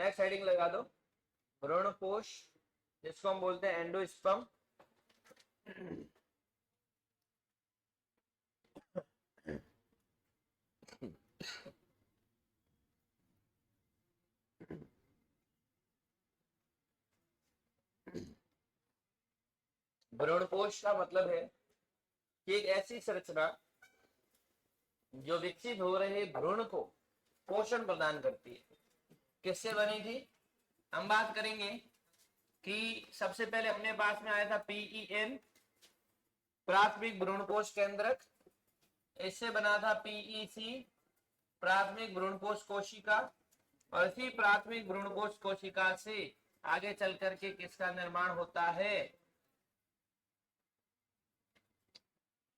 Next heading लगा दो, भ्रूणपोष, जिसको हम बोलते हैं एंडोस्पर्म। भ्रूणपोष का मतलब है कि एक ऐसी संरचना जो विकसित हो रहे भ्रूण को पोषण प्रदान करती है। किससे बनी थी? हम बात करेंगे कि सबसे पहले अपने पास में आया था PEN, प्राथमिक भ्रूणपोष केंद्रक। इससे बना था PEC, प्राथमिक भ्रूणपोष कोशिका। और इसी प्राथमिक भ्रूणपोष कोशिका से आगे चल करके किसका निर्माण होता है?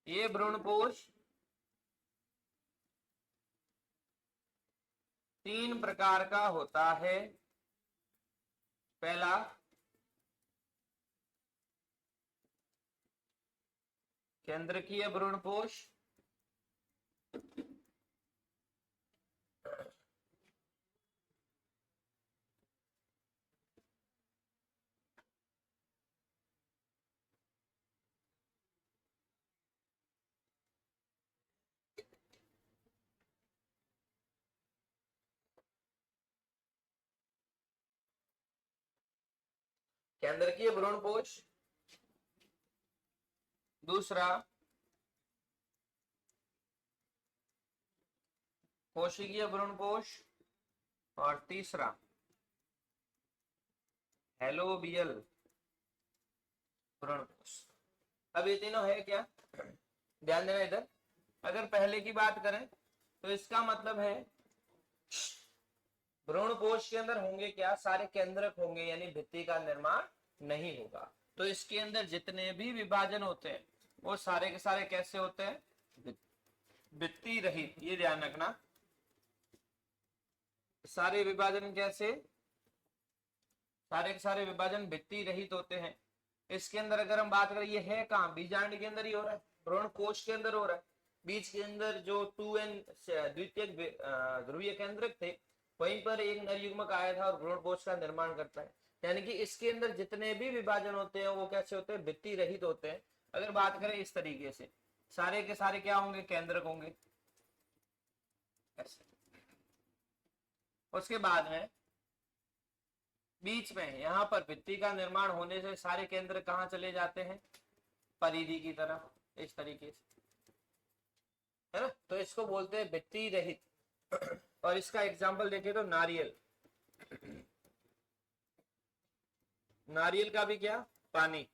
ये भ्रूणपोष 3 प्रकार का होता है। पहला केंद्रकीय भ्रूणपोष, केंद्रकीय भ्रूणपोष। दूसरा कोशिकीय भ्रूणपोष। और तीसरा हेलोबियल भ्रूणपोष। अब ये तीनों है क्या? ध्यान देना इधर। अगर पहले की बात करें तो इसका मतलब है भ्रूणपोष के अंदर होंगे क्या? सारे केंद्रक होंगे, यानी भित्ति का निर्माण नहीं होगा। तो इसके अंदर जितने भी विभाजन होते हैं वो सारे के सारे कैसे होते हैं? भित्ति रहित। ये ध्यान रखना, सारे विभाजन कैसे? सारे के सारे विभाजन भित्ति रहित होते हैं। इसके अंदर अगर हम बात करें, ये है कहां? बीजांड के अंदर ही हो रहा है, भ्रूण कोश के अंदर हो रहा है। बीच के अंदर जो 2n द्वितीयक ध्रुवीय केंद्रक थे, वहीं पर एक नर युग्मक आया था और भ्रूण कोश का निर्माण करता है। यानी कि इसके अंदर जितने भी विभाजन होते हैं वो कैसे होते हैं? भित्ति रहित होते हैं। अगर बात करें इस तरीके से, सारे के सारे क्या होंगे? केंद्रक होंगे ऐसे। उसके बाद में बीच में यहां पर भित्ति का निर्माण होने से सारे केंद्र कहां चले जाते हैं? परिधि की तरफ, इस तरीके से, है ना। तो इसको बोलते हैं भित्ति रहित। और इसका एग्जाम्पल देखें तो नारियल। नारियल का भी क्या? पानी।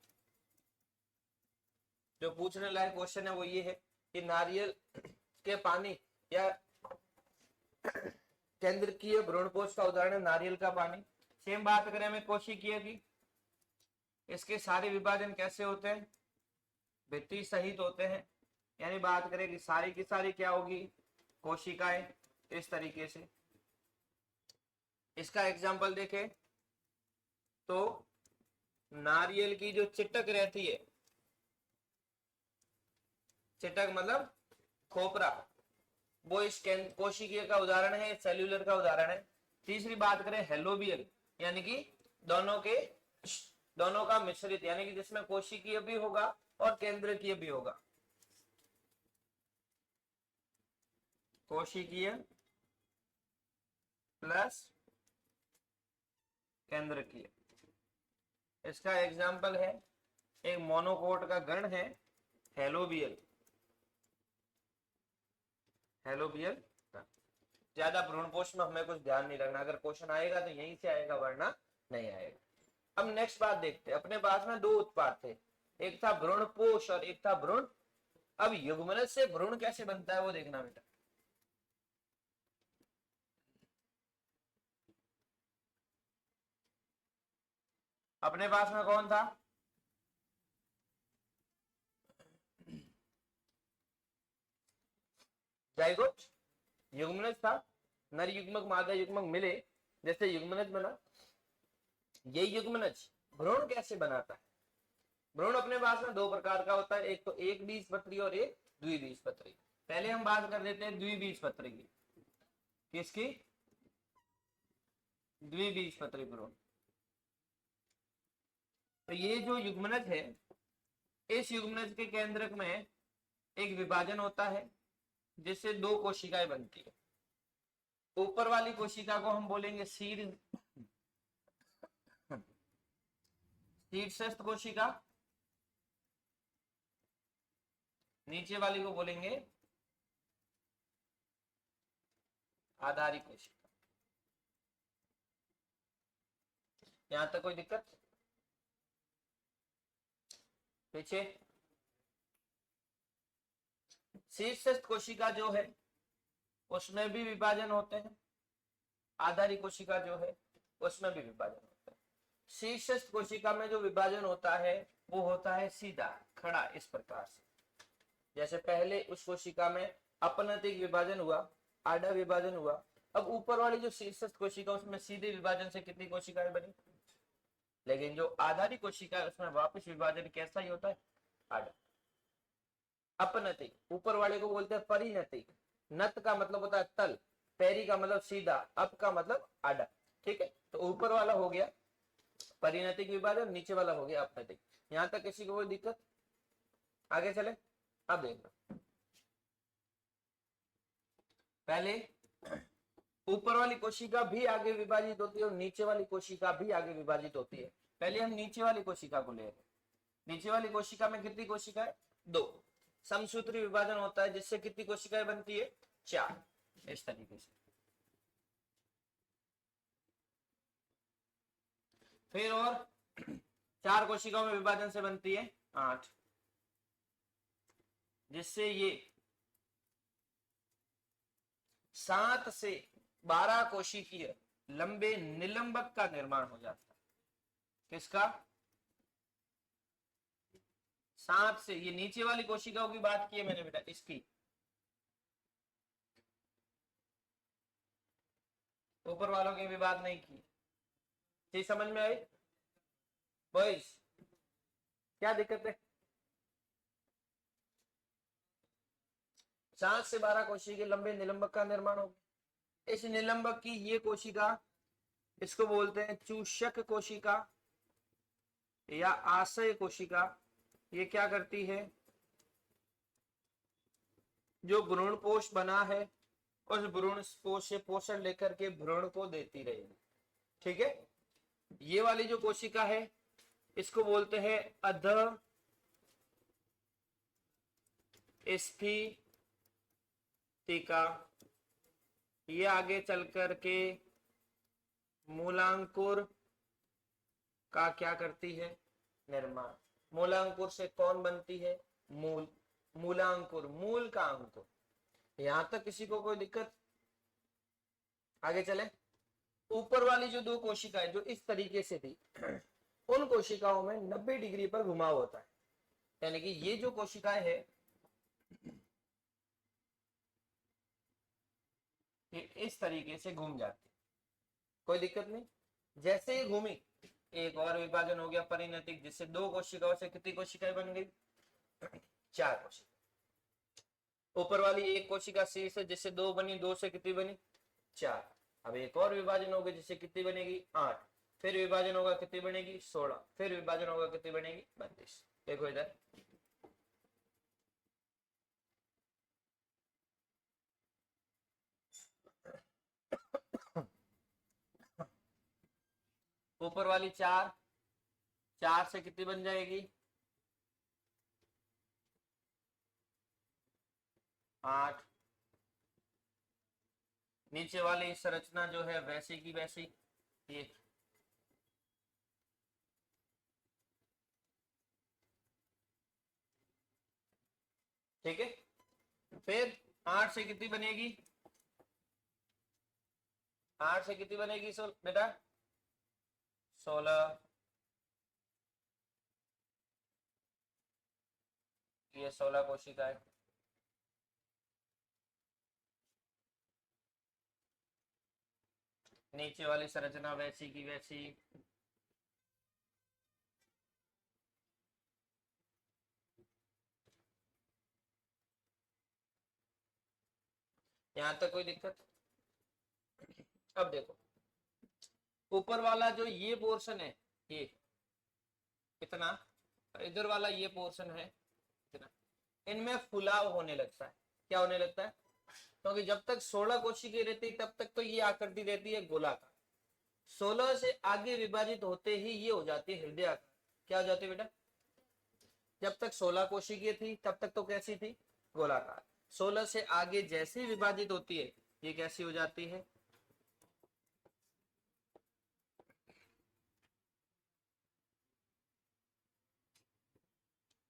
जो पूछने लायक क्वेश्चन है वो ये है कि नारियल के पानी या केंद्रकीय भ्रूणपोष का उदाहरण है नारियल का पानी। सेम बात करें हमें कोशिकीय की, इसके सारे विभाजन कैसे होते हैं? भित्ति सहित होते हैं। यानी बात करें कि सारी की सारी क्या होगी? कोशिकाएं, इस तरीके से। इसका एग्जाम्पल देखें तो नारियल की जो चिटक रहती है, चिटक मतलब खोपरा, वो इस कोशिकीय का उदाहरण है, सेल्यूलर का उदाहरण है। तीसरी बात करें हेलोबियल, यानी कि दोनों का मिश्रित, यानी कि जिसमें कोशिकीय भी होगा और केंद्रकीय भी होगा। कोशिकीय प्लस केंद्रकीय। इसका एग्जाम्पल है एक मोनोकोट का गण है हेलोबियल। हेलोबियल। ज्यादा भ्रूणपोष में हमें कुछ ध्यान नहीं रखना, अगर क्वेश्चन आएगा तो यहीं से आएगा, वरना नहीं आएगा। अब नेक्स्ट बात देखते हैं। अपने पास में 2 उत्पाद थे, एक था भ्रूणपोष और एक था भ्रूण। अब युग्मनज से भ्रूण कैसे बनता है वो देखना बेटा। अपने पास में कौन था? जाइगोट, युग्मनज था। नर युग्मक मादा युग्मक मिले, जैसे युग्मनज बना। ये युग्मनज भ्रूण कैसे बनाता है? भ्रूण अपने पास में 2 प्रकार का होता है, एक तो एक बीजपत्री और एक द्विबीजपत्री। पहले हम बात कर देते हैं द्विबीजपत्री की। किसकी? द्विबीजपत्री भ्रूण। तो ये जो युग्मनज है, इस युग्मनज के केंद्रक में एक विभाजन होता है जिससे दो कोशिकाएं बनती है। ऊपर वाली कोशिका को हम बोलेंगे शीर्षस्थ कोशिका, नीचे वाली को बोलेंगे आधारी कोशिका। यहां तक कोई दिक्कत? पीछे शीर्षस्थ कोशिका जो है उसमें भी विभाजन होते हैं, आधारी कोशिका जो है उसमें भी विभाजन होता है। शीर्षस्थ कोशिका में जो विभाजन होता है वो होता है सीधा खड़ा, इस प्रकार से। जैसे पहले उस कोशिका में अपनतिक विभाजन हुआ, आधा विभाजन हुआ। अब ऊपर वाली जो शीर्षस्थ कोशिका उसमें सीधे विभाजन से कितनी कोशिकाएं बनी, लेकिन जो आधारी कोशिका है उसमें वापस विभाजन कैसा ही होता है, आधा। अपनतिक, ऊपर वाले को बोलते हैं परिणतिक। नत का मतलब होता है तल, पैरी का मतलब सीधा, अप का मतलब आधा। ठीक है, तो ऊपर वाला हो गया परिणतिक विभाजन, नीचे वाला हो गया अपनतिक। यहां तक किसी को कोई दिक्कत? आगे चले। अब देखो, पहले ऊपर वाली कोशिका भी आगे विभाजित होती है और नीचे वाली कोशिका भी आगे विभाजित होती है। पहले हम नीचे वाली कोशिका को ले रहे हैं। नीचे वाली कोशिका में कितनी कोशिका है? दो। समसूत्री विभाजन होता है जिससे कितनी कोशिकाएं बनती है? चार। इस तरीके से। फिर और चार कोशिकाओं में विभाजन से बनती है 8, जिससे ये 7 से 12 कोशिकीय लंबे निलंबक का निर्माण हो जाता है। किसका? 7 से, ये नीचे वाली कोशिकाओं की बात की है मैंने बेटा, इसकी। ऊपर वालों की भी बात नहीं की। चीज समझ में आई बॉयज? क्या दिक्कत है? 7 से 12 कोशिकीय लंबे निलंबक का निर्माण हो। इस निलंबक की ये कोशिका, इसको बोलते हैं चूषक कोशिका या आशय कोशिका। ये क्या करती है? जो भ्रूणपोष बना है उस भ्रूणपोष से पोषण लेकर के भ्रूण को देती रहेगी। ठीक है, ये वाली जो कोशिका है इसको बोलते हैं अध स्फीतिका। ये आगे चल करके मूलांकुर का क्या करती है? निर्माण। मूलांकुर से कौन बनती है? मूल। मूलांकुर, मूल का अंकुर। यहां तक किसी को कोई दिक्कत? आगे चले। ऊपर वाली जो दो कोशिकाएं जो इस तरीके से थी उन कोशिकाओं में 90 डिग्री पर घुमाव होता है, यानी कि ये जो कोशिकाएं है ये इस तरीके से घूम जाती, कोई दिक्कत नहीं। जैसे ही घूमी एक और विभाजन हो गया परिणतिक, जिससे दो कोशिकाओं से कितनी कोशिकाएं बन गई? 4 कोशिका। ऊपर वाली एक कोशिका शीर्ष से जिससे दो बनी, दो से कितनी बनी? 4। अब एक और विभाजन होगा जिससे कितनी बनेगी? 8। फिर विभाजन होगा कितनी बनेगी? 16। फिर विभाजन होगा कितनी बनेगी? 32। देखो इधर, ऊपर वाली 4, 4 से कितनी बन जाएगी? 8। नीचे वाली संरचना जो है वैसी की वैसी, ये ठीक है। फिर 8 से कितनी बनेगी? 8 से कितनी बनेगी बेटा? 16। ये 16 कोशिकाएं। नीचे वाली संरचना वैसी की वैसी। यहां तक कोई दिक्कत? अब देखो, ऊपर वाला जो ये पोर्शन है ये कितना, इधर वाला ये पोर्शन है कितना, इनमें फुलाव होने लगता है। क्या होने लगता है? क्योंकि जब तक 16 कोशिकाएं रहती है तब तक तो ये आकृति रहती है गोलाकार। 16 से आगे विभाजित होते ही ये हो जाती है हृदय आकार। क्या हो जाती है बेटा? जब तक 16 कोशिकाएं थी तब तक तो कैसी थी? गोलाकार। 16 से आगे जैसे ही विभाजित होती है ये कैसी हो जाती है?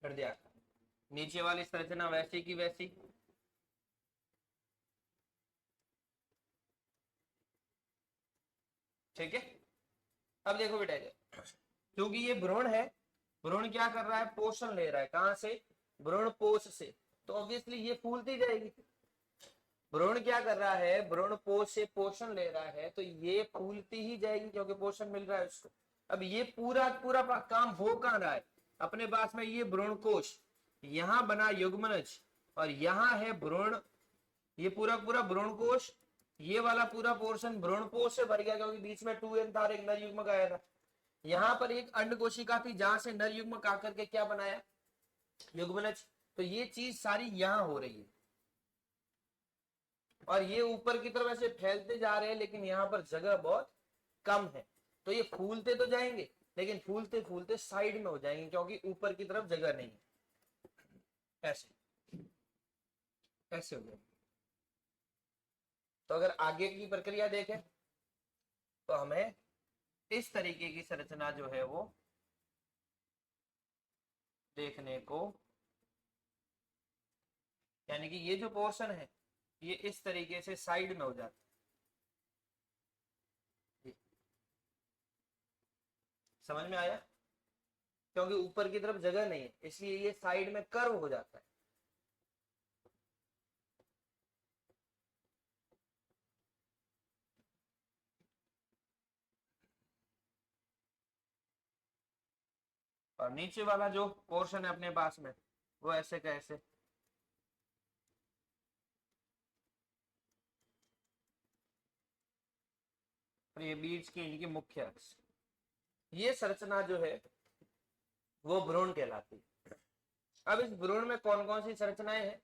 हृदय आकार। नीचे वाली संरचना वैसी की वैसी। ठीक है। अब देखो बेटा, क्योंकि ये भ्रूण है, भ्रूण क्या कर रहा है? पोषण ले रहा है। कहां से? भ्रूण पोष से। तो ऑब्वियसली ये फूलती जाएगी। भ्रूण क्या कर रहा है? भ्रूण पोष से पोषण ले रहा है, तो ये फूलती ही जाएगी क्योंकि पोषण मिल रहा है उसको। अब ये पूरा पूरा काम हो कहां रहा है? अपने पास में ये भ्रूण कोश, यहां बना युग्मनज, और यहां है भ्रूण, ये पूरा पूरा भ्रूण कोश, ये वाला पूरा पोर्शन भ्रूण कोश से भर गया क्योंकि बीच में 2n था और एक नर युग्मक आया था। यहां पर एक अंड कोशिका थी जहां से नर युग्मक आकर के क्या बनाया? युग्मनज। तो ये चीज सारी यहां हो रही है और ये ऊपर की तरफ ऐसे फैलते जा रहे हैं, लेकिन यहाँ पर जगह बहुत कम है। तो ये फूलते तो जाएंगे लेकिन फूलते फूलते साइड में हो जाएंगे क्योंकि ऊपर की तरफ जगह नहीं है। ऐसे ऐसे हो जाएंगे। तो अगर आगे की प्रक्रिया देखें तो हमें इस तरीके की संरचना जो है वो देखने को, यानी कि ये जो पोर्शन है ये इस तरीके से साइड में हो जाता है। समझ में आया? क्योंकि ऊपर की तरफ जगह नहीं है इसलिए ये साइड में कर्व हो जाता है। और नीचे वाला जो पोर्शन है अपने पास में वो ऐसे कैसे, और ये बीज की इनकी मुख्य अक्ष, ये संरचना जो है वो भ्रूण कहलाती है। अब इस भ्रूण में कौन कौन सी संरचनाएं हैं?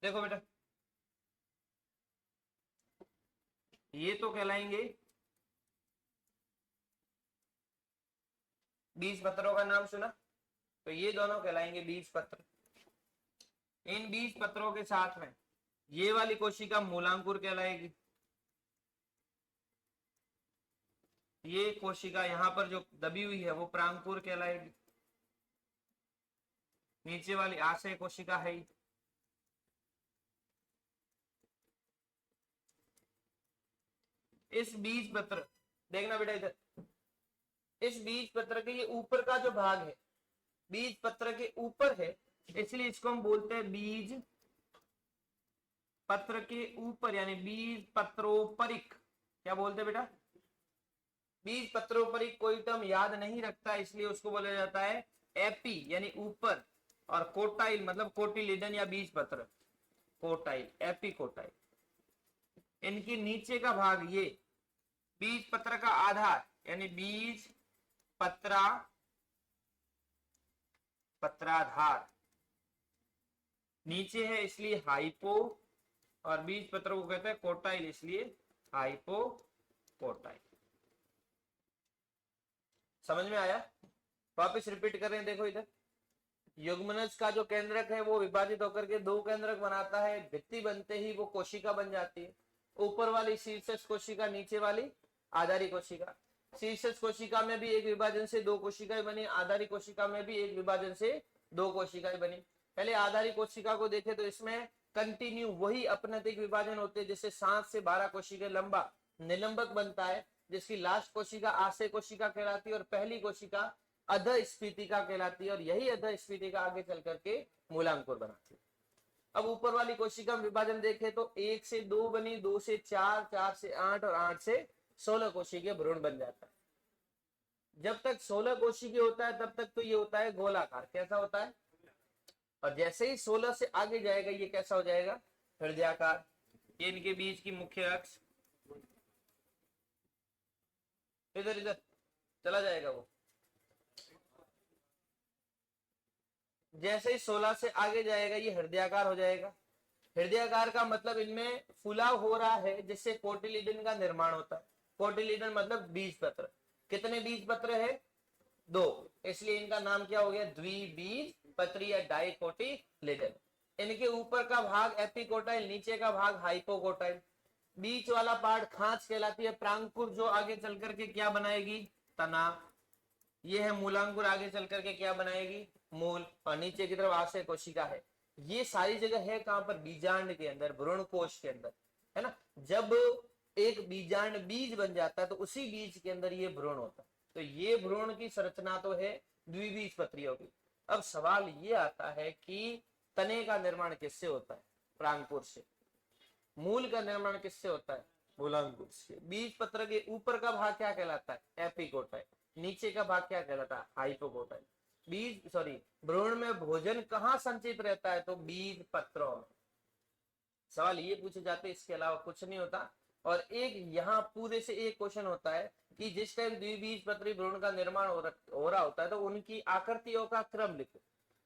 देखो बेटा, ये तो कहलाएंगे बीज पत्रों का नाम सुना, तो ये दोनों कहलाएंगे बीज पत्र। इन बीज पत्रों के साथ में ये वाली कोशिका मूलांकुर कहलाएगी। ये कोशिका यहां पर जो दबी हुई है वो प्रांकुर कहलाएगी। नीचे वाली आशय कोशिका है। इस बीज पत्र, देखना बेटा इधर, इस बीज पत्र के ये ऊपर का जो भाग है बीज पत्र के ऊपर है, इसलिए इसको हम बोलते हैं बीज पत्र के ऊपर, यानी बीज पत्रोपरिक। क्या बोलते हैं बेटा? बीज पत्रोपरिक। कोई टर्म याद नहीं रखता इसलिए उसको बोला जाता है एपी यानी ऊपर, और कोटाइल मतलब कोटिलिडन या बीज पत्र, कोटाइल, एपी कोटाइल। इनकी नीचे का भाग ये बीज पत्र का आधार यानी बीज पत्राधार नीचे है इसलिए हाइपो, और बीज पत्र को कहते हैं कोटाइल इसलिए हाइपो कोटाइल। समझ में आया? वापस रिपीट कर रहे हैं, देखो इधर युग्मनज का जो केंद्रक है वो विभाजित होकर के दो केंद्रक बनाता है, भित्ति बनते ही वो कोशिका बन जाती है। ऊपर वाली शीर्षक कोशिका, नीचे वाली आधारी कोशिका। शीर्षक कोशिका में भी एक विभाजन से दो कोशिकाएं बनी, आधारी कोशिका में भी एक विभाजन से दो कोशिकाएं बनी। पहले आधारी कोशिका को देखे तो इसमें कंटिन्यू वही अपनतिक विभाजन होते हैं, जैसे 7 से 12 कोशिकाएं लंबा निलंबक बनता है, जिसकी लास्ट कोशिका आशय कोशिका कहलाती है और पहली कोशिका अध स्फीतिका कहलाती है, और यही अध स्फीतिका आगे चल करके मूलांकुर बनाती है। अब ऊपर वाली कोशिका विभाजन देखें तो 1 से 2 बनी, 2 से 4, 4 से 8 और 8 से 16 कोशिकीय भ्रूण बन जाता है। जब तक 16 कोशिकीय होता है तब तक तो ये होता है गोलाकार। कैसा होता है? और जैसे ही 16 से आगे जाएगा ये कैसा हो जाएगा? हृदयाकार। ये इनके बीच की मुख्य अक्ष। इधर इधर चला जाएगा वो। जैसे ही 16 से आगे जाएगा ये हृदयाकार हो जाएगा। हृदयाकार का मतलब इनमें फुलाव हो रहा है जिससे कोटिलीडन का निर्माण होता है। कोटिलीडन मतलब बीज पत्र। कितने बीज पत्र है? 2, इसलिए इनका नाम क्या हो गया? द्विबीज पत्री या डाइकोटिलीडन। इनके ऊपर का भाग एपिकोटाइल, नीचे का भाग हाइपोकोटाइल। बीच वाला पार्ट खांच कहलाती है। प्रांकुर जो आगे चल करके क्या बनाएगी? तना। ये है मूलांकुर, आगे चल करके क्या बनाएगी? मूल। और नीचे की तरफ आशय कोशिका है। ये सारी जगह है कहां पर? बीजांड के अंदर, भ्रूण कोश के अंदर, है ना। जब एक बीजांड बीज बन जाता है तो उसी बीज के अंदर ये भ्रूण होता है। तो ये भ्रूण की संरचना तो है द्विबीज पत्रियों की। अब सवाल ये आता है कि तने का निर्माण किससे होता है? प्रांकुर से। मूल का निर्माण किससे होता है? मूलांकुर से। बीज पत्र के ऊपर का भाग क्या कहलाता है? एपिकोटाइल। नीचे का भाग क्या कहलाता है? हाइपोकोटाइल। भ्रूण में भोजन कहाँ संचित रहता है? तो बीज पत्रों में। सवाल ये पूछे जाते, इसके अलावा कुछ नहीं होता। और एक यहाँ पूरे से एक क्वेश्चन होता है कि जिस टाइम द्विबीजपत्री भ्रूण का निर्माण हो रहा होता है तो उनकी आकृतियों का क्रम लिखो।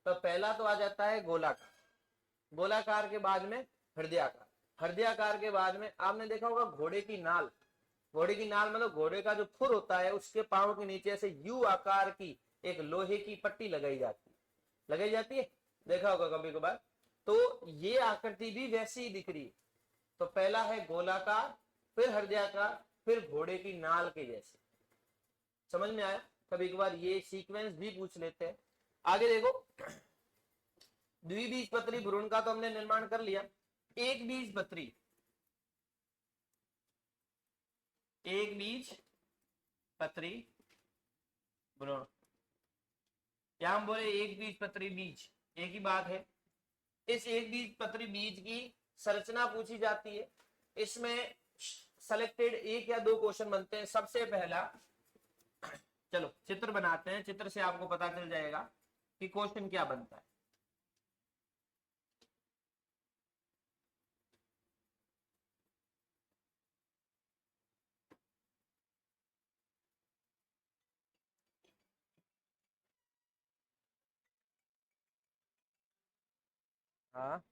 तो पहला तो आ जाता है गोलाकार, गोलाकार के बाद में हृदयाकार, हृदयाकार के बाद में आपने देखा होगा घोड़े की नाल। घोड़े की नाल मतलब घोड़े का जो खुर होता है उसके पांव के नीचे से यू आकार की एक लोहे की पट्टी लगाई जाती है, देखा होगा कभी कभार। तो ये आकृति भी वैसी ही दिख रही है। तो पहला है गोलाकार, फिर हृदयाकार, फिर घोड़े की नाल के जैसे। समझ में आया? कभी कभार ये सीक्वेंस भी पूछ लेते हैं। आगे देखो, द्विबीजपत्री भ्रूण का तो हमने निर्माण कर लिया। एक बीजपत्री भ्रूण, क्या हम बोले? एक बीजपत्री बीज, एक ही बात है। इस एक बीजपत्री बीज की संरचना पूछी जाती है। इसमें सेलेक्टेड 1 या 2 क्वेश्चन बनते हैं। सबसे पहला, चलो चित्र बनाते हैं, चित्र से आपको पता चल जाएगा कि क्वेश्चन क्या बनता है। हाँ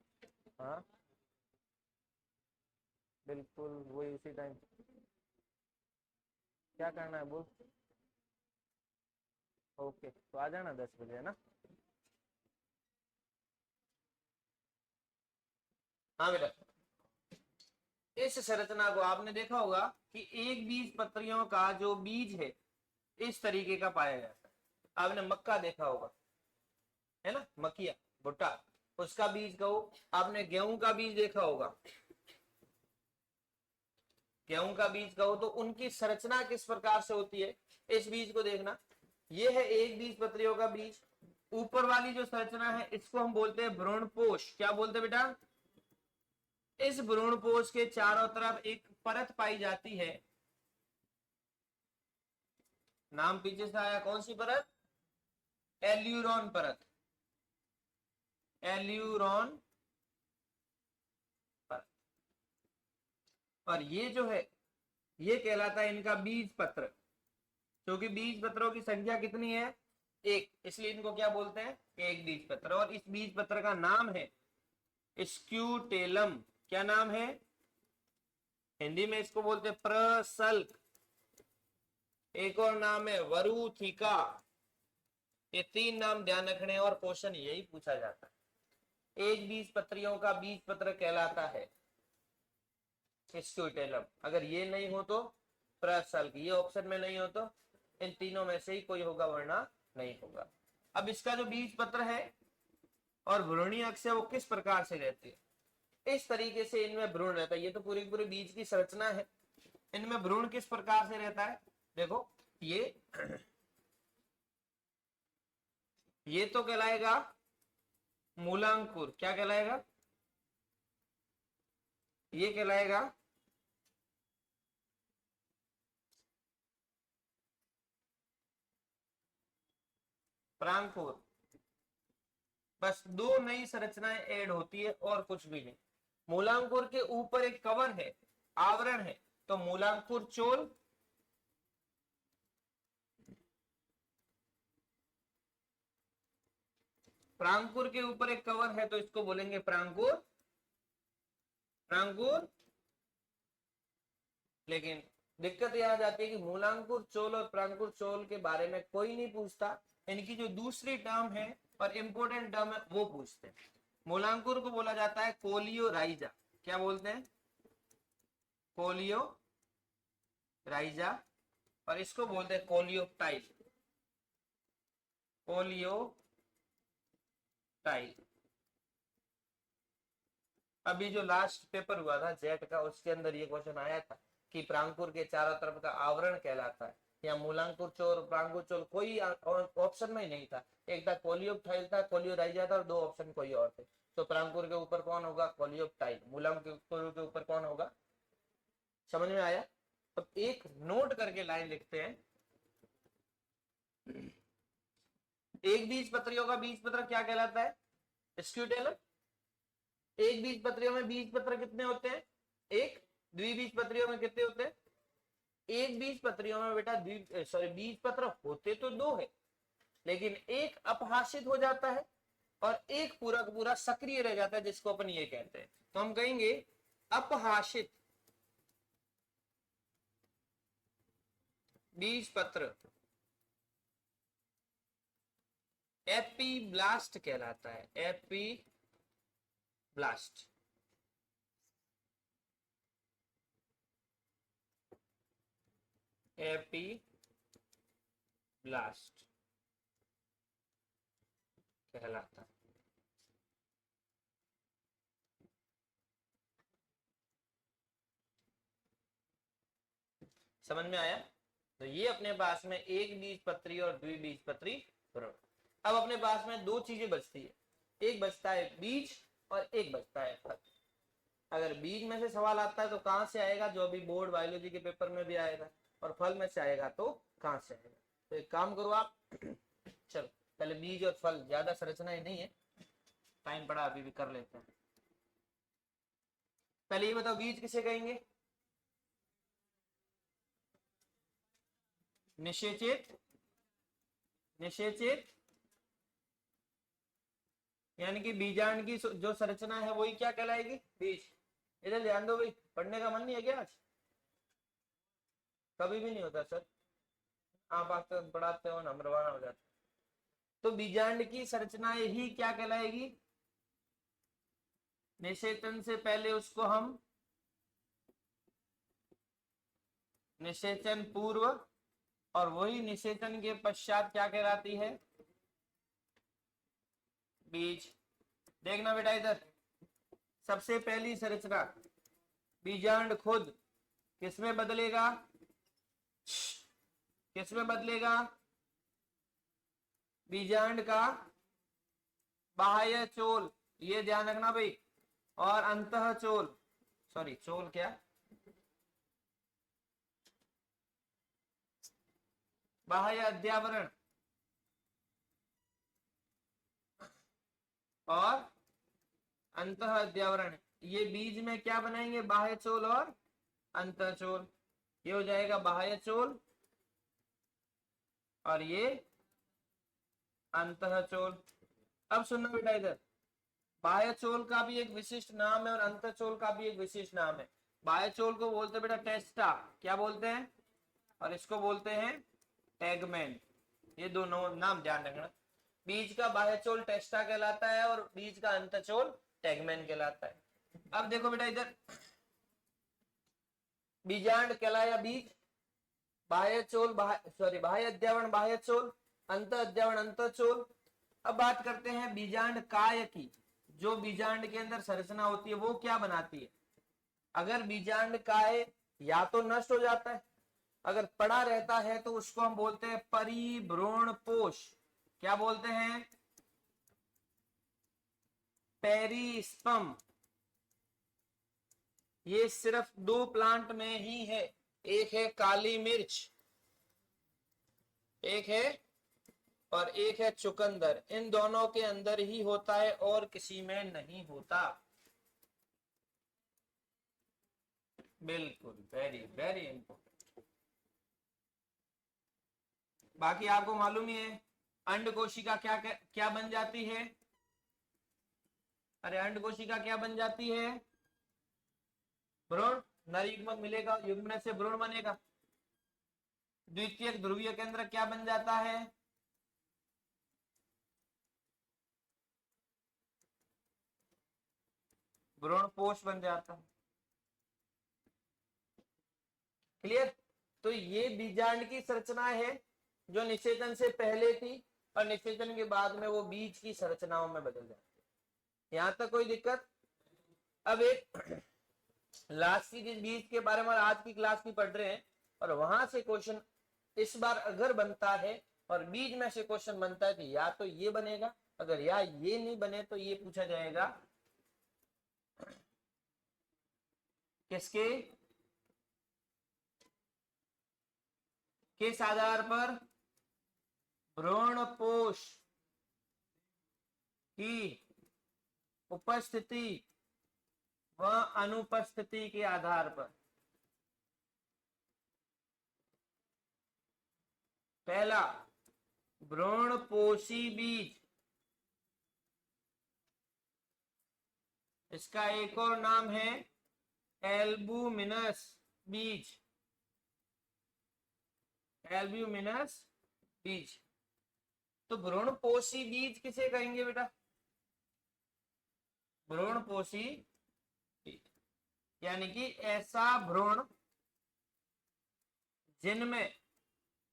हाँ बिल्कुल वही, उसी टाइम। क्या करना है बोल? ओके, तो आ जाना 10 बजे, है ना। हाँ बेटा, इस संरचना को आपने देखा होगा कि एक बीज पत्रियों का जो बीज है इस तरीके का पाया जाता है। आपने मक्का देखा होगा, है ना, मकिया, भुट्टा, उसका बीज कहो। आपने गेहूं का बीज देखा होगा, गेहूं का बीज कहो। तो उनकी संरचना किस प्रकार से होती है, इस बीज को देखना। ये है एक बीज पत्रियों का बीज। ऊपर वाली जो संरचना है इसको हम बोलते हैं भ्रूणपोष। क्या बोलते हैं बेटा? इस भ्रूणपोष के चारों तरफ एक परत पाई जाती है। नाम पीछे से आया, कौन सी परत? एल्यूरोन परत। एल्यूरोन परत। और ये जो है ये कहलाता है इनका बीज पत्र, क्योंकि बीज पत्रों की संख्या कितनी है? 1, इसलिए इनको क्या बोलते हैं? एक बीज पत्र। और इस बीज पत्र का नाम है स्क्यूटेलम। क्या नाम है? हिंदी में इसको बोलते हैं प्रसल्क। एक और नाम है वरुथिका। ये 3 नाम ध्यान रखने, और क्वेश्चन यही पूछा जाता है। एक बीज पत्रियों का बीज पत्र कहलाता है स्क्यूटेलम। अगर ये नहीं हो तो प्रसल्क, ये ऑप्शन में नहीं हो तो इन तीनों में से ही कोई होगा, वरना नहीं होगा। अब इसका जो बीज पत्र है और भ्रूणीय अक्ष है वो किस प्रकार से रहती है? इस तरीके से इनमें भ्रूण रहता है। ये तो पूरी पूरी बीज की संरचना है। इनमें भ्रूण किस प्रकार से रहता है? देखो, ये तो कहलाएगा मूलांकुर। क्या कहलाएगा? ये कहलाएगा प्रांकुर। बस 2 नई संरचनाएं ऐड होती है और कुछ भी नहीं। मूलांकुर के ऊपर एक कवर है, आवरण है, तो मूलांकुर चोल, प्रांकुर के ऊपर एक कवर है तो इसको बोलेंगे प्रांकुर, प्रांकुर। लेकिन दिक्कत यह आ जाती है कि मूलांकुर चोल और प्रांकुर चोल के बारे में कोई नहीं पूछता, इनकी जो दूसरी टर्म है और इंपोर्टेंट टर्म है वो पूछते हैं। मूलांकुर को बोला जाता है कोलियोराइजा। क्या बोलते हैं? कोलियोराइजा। और इसको बोलते हैं कोलियोप्टाइल, कोलियोटाइल। अभी जो लास्ट पेपर हुआ था जेट का, उसके अंदर ये क्वेश्चन आया था कि प्रांकुर के चारों तरफ का आवरण कहलाता है, या मूलांकुर चोर प्रांकुर चोर, कोई ऑप्शन में ही नहीं था। एक था कोलियोप्टाइल था, कोलियोराइजा था, और दो ऑप्शन कोई और थे। तो प्रांकुर के ऊपर कौन होगा? कोलियोप्टाइल। मूलांकुर के ऊपर कौन होगा? समझ में आया? अब एक नोट करके लाइन लिखते हैं। एक बीज पत्रियों का बीज पत्र क्या कहलाता है? स्क्यूटेलर। एक बीज पत्रियों में बीज पत्र कितने होते हैं? एक। द्विबीज पत्रियों में कितने होते हैं? एक बीज पत्रियों में बेटा बीज पत्र होते तो दो है, लेकिन एक अपहासित हो जाता है और एक पूरा का पूरा सक्रिय रह जाता है, जिसको अपन ये कहते हैं। तो हम कहेंगे अपहासित बीज पत्र एपीब्लास्ट कहलाता है, एपीब्लास्ट। एपीब्लास्ट कहलाता है। समझ में आया? तो ये अपने पास में एक बीजपत्री और द्विबीजपत्री भ्रूण। अब अपने पास में दो चीजें बचती है, एक बचता है बीज और एक बचता है फल। अगर बीज में से सवाल आता है तो कहां से आएगा? जो अभी बोर्ड बायोलॉजी के पेपर में भी आएगा। और फल में से आएगा तो कहां से आएगा? तो एक काम करो आप, चलो पहले बीज और फल, ज्यादा संरचनाएं नहीं है, टाइम पड़ा अभी भी कर लेते हैं। पहले ये बताओ बीज किसे कहेंगे? निषेचित, निषेचित यानी कि बीजांड की जो संरचना है वही क्या कहलाएगी? बीज। इधर ध्यान दो भाई, पढ़ने का मन नहीं है क्या आज? कभी भी नहीं होता सर, आप आते पढ़ाते हो, नंबर रवाना हो जाते। तो बीजांड की संरचना ही क्या कहलाएगी? निषेचन से पहले उसको हम निषेचन पूर्व, और वही निषेचन के पश्चात क्या कहलाती है? बीज। देखना बेटा इधर, सबसे पहली संरचना बीजांड खुद किसमें बदलेगा? किसमें बदलेगा? बीजांड का बाह्य चोल, ये ध्यान रखना भाई, और अंतः चोल, सॉरी चोल क्या, बाह्य अध्यावरण और अंतः अध्यावरण, ये बीज में क्या बनाएंगे? बाह्य चोल और अंतः चोल। ये हो जाएगा बाह्य चोल और ये अंतः चोल। अब सुनना बेटा इधर, बाह्य चोल का भी एक विशिष्ट नाम है और अंतः चोल का भी एक विशिष्ट नाम है। बाह्य चोल को बोलते हैं बेटा टेस्टा, क्या बोलते हैं? और इसको बोलते हैं टैगमेन। ये दोनों नाम ध्यान रखना। बीज का बाह्य चोल टेस्टा कहलाता है और बीज का अंतः चोल टैगमेन कहलाता है। अब देखो बेटा इधर, बीजांड कहलाया बीज, बाह्य चोल बाह्य अध्यावरण बाह्य चोल, अंतः अध्यावरण अंतः चोल। अब बात करते हैं बीजांड काय की। जो बीजांड के अंदर संरचना होती है वो क्या बनाती है? अगर बीजांड काय या तो नष्ट हो जाता है, अगर पड़ा रहता है तो उसको हम बोलते हैं परिभ्रूण पोष। क्या बोलते हैं? पेरिस्पर्म। ये सिर्फ दो प्लांट में ही है, एक है काली मिर्च, एक है, और एक है चुकंदर। इन दोनों के अंदर ही होता है और किसी में नहीं होता। बिल्कुल, वेरी वेरी इंपॉर्टेंट। बाकी आपको मालूम ही है अंड कोशिका क्या क्या बन जाती है? अरे अंड कोशिका क्या बन जाती है? भ्रूण। नर युग्मक मिलेगा, युग्म से भ्रूण बनेगा। द्वितीयक ध्रुवीय केंद्र क्या बन जाता है? भ्रूण पोष बन जाता है। क्लियर? तो ये बीजांड की संरचना है जो निषेचन से पहले थी और निषेचन के बाद में वो बीज की संरचनाओं में बदल जाती है। यहां तक कोई दिक्कत? अब एक लास्ट की जिस बीज के बारे में आज की क्लास में पढ़ रहे हैं और वहां से क्वेश्चन इस बार अगर बनता है और बीज में से क्वेश्चन बनता है कि या तो ये बनेगा, अगर या ये नहीं बने तो ये पूछा जाएगा किसके किस आधार पर? भ्रूणपोष की उपस्थिति व अनुपस्थिति के आधार पर। पहला, भ्रूणपोषी बीज, इसका एक और नाम है एल्बुमिनस बीज। एल्ब्यूमिनस बीज। तो भ्रूणपोषी बीज किसे कहेंगे बेटा? भ्रूणपोषी बीज यानी कि ऐसा भ्रूण जिनमें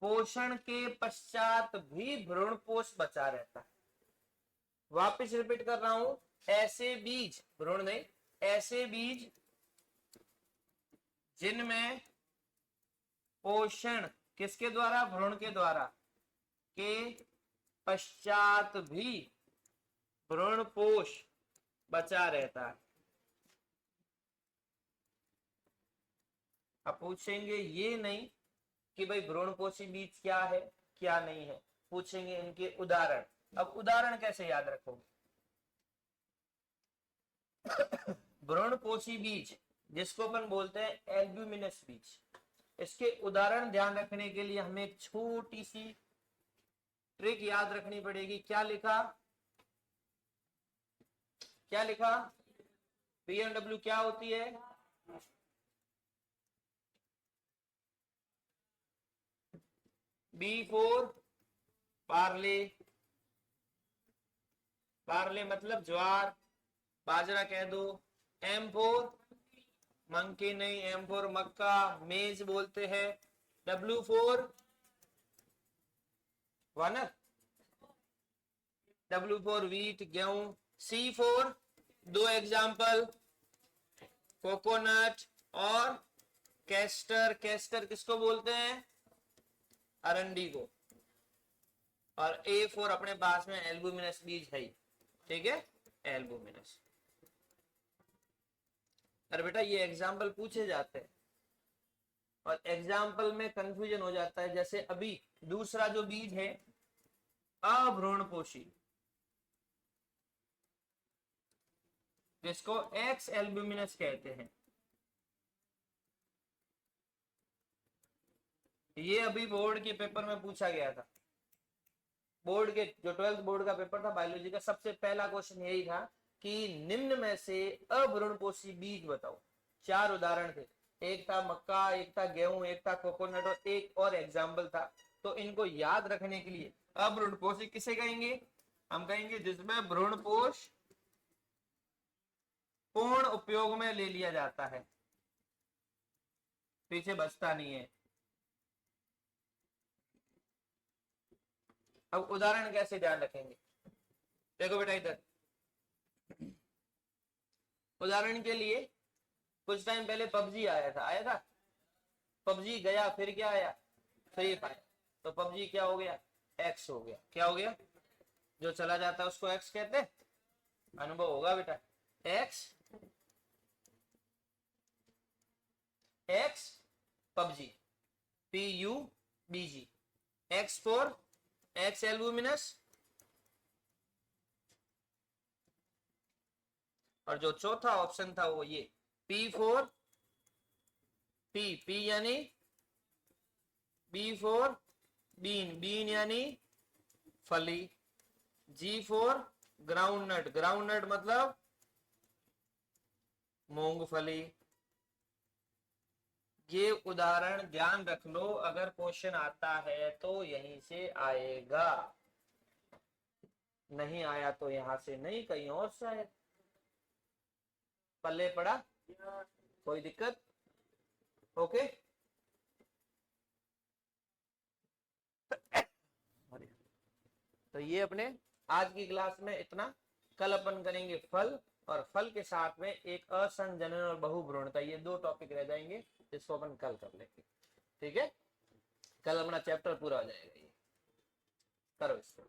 पोषण के पश्चात भी भ्रूणपोष बचा रहता है। वापस रिपीट कर रहा हूं, ऐसे बीज, भ्रूण नहीं, ऐसे बीज जिनमें पोषण किसके द्वारा? भ्रूण के द्वारा के पश्चात भी भ्रूणपोष बचा रहता है। अब पूछेंगे ये नहीं कि भाई भ्रूणपोषी बीज क्या है क्या नहीं है, पूछेंगे इनके उदाहरण। अब उदाहरण कैसे याद रखोगे? भ्रूणपोषी बीज जिसको अपन बोलते हैं एल्ब्यूमिनस बीज, इसके उदाहरण ध्यान रखने के लिए हमें एक छोटी सी ट्रिक याद रखनी पड़ेगी। क्या लिखा? क्या लिखा? पी एंड डब्ल्यू क्या होती है? B four Parle. पार्ले मतलब ज्वार, बाजरा कह दो। एम फोर मंकी नहीं, एम फोर मक्का, मेज बोलते हैं। डब्ल्यू फोर वानर, डब्ल्यू फोर व्हीट गेहूं। सी फोर दो एग्जाम्पल, कोकोनट और कैस्टर। कैस्टर किसको बोलते हैं? अरंडी को। और ए फोर अपने पास में एल्बुमिनस बीज है, ठीक है, एल्बुमिनस। अरे बेटा ये एग्जाम्पल पूछे जाते हैं और एग्जाम्पल में कंफ्यूजन हो जाता है। जैसे अभी दूसरा जो बीज है अभ्रूणपोषी, जिसको एक्स एल्ब्यूमिनस कहते हैं, ये अभी बोर्ड के पेपर में पूछा गया था। बोर्ड के जो 12th बोर्ड का पेपर था बायोलॉजी का, सबसे पहला क्वेश्चन यही था कि निम्न में से अभ्रूणपोषी बीज बताओ। 4 उदाहरण थे, एक था मक्का, एक था गेहूं, एक था कोकोनट और एक और एग्जाम्पल था। तो इनको याद रखने के लिए अभ्रूणपोषी किसे कहेंगे? हम कहेंगे जिसमें भ्रूणपोष पूर्ण उपयोग में ले लिया जाता है, पीछे बचता नहीं है। अब उदाहरण कैसे ध्यान रखेंगे? देखो बेटा इधर, उदाहरण के लिए कुछ टाइम पहले पबजी आया था, आया था? पबजी गया, फिर क्या आया? Free fire. तो पबजी क्या हो गया? एक्स हो गया। क्या हो गया? जो चला जाता है उसको एक्स कहते हैं। अनुभव होगा बेटा। X X PUBG, P U B G, X for X albuminous. और जो चौथा ऑप्शन था वो ये पी फोर पी यानी बी फोर बीन, बीन यानी फली। G for groundnut, groundnut मतलब मूंगफली। ये उदाहरण ध्यान रख लो, अगर क्वेश्चन आता है तो यहीं से आएगा, नहीं आया तो यहां से नहीं, कहीं और शायद पल्ले पड़ा, कोई दिक्कत? ओके। तो ये अपने आज की क्लास में इतना। कल अपन करेंगे फल, और फल के साथ में एक असंजनन और बहुभ्रूणता, ये दो टॉपिक रह जाएंगे, जिसको अपन कल कर लेंगे। ठीक है, कल अपना चैप्टर पूरा हो जाएगा। ये करो इसको।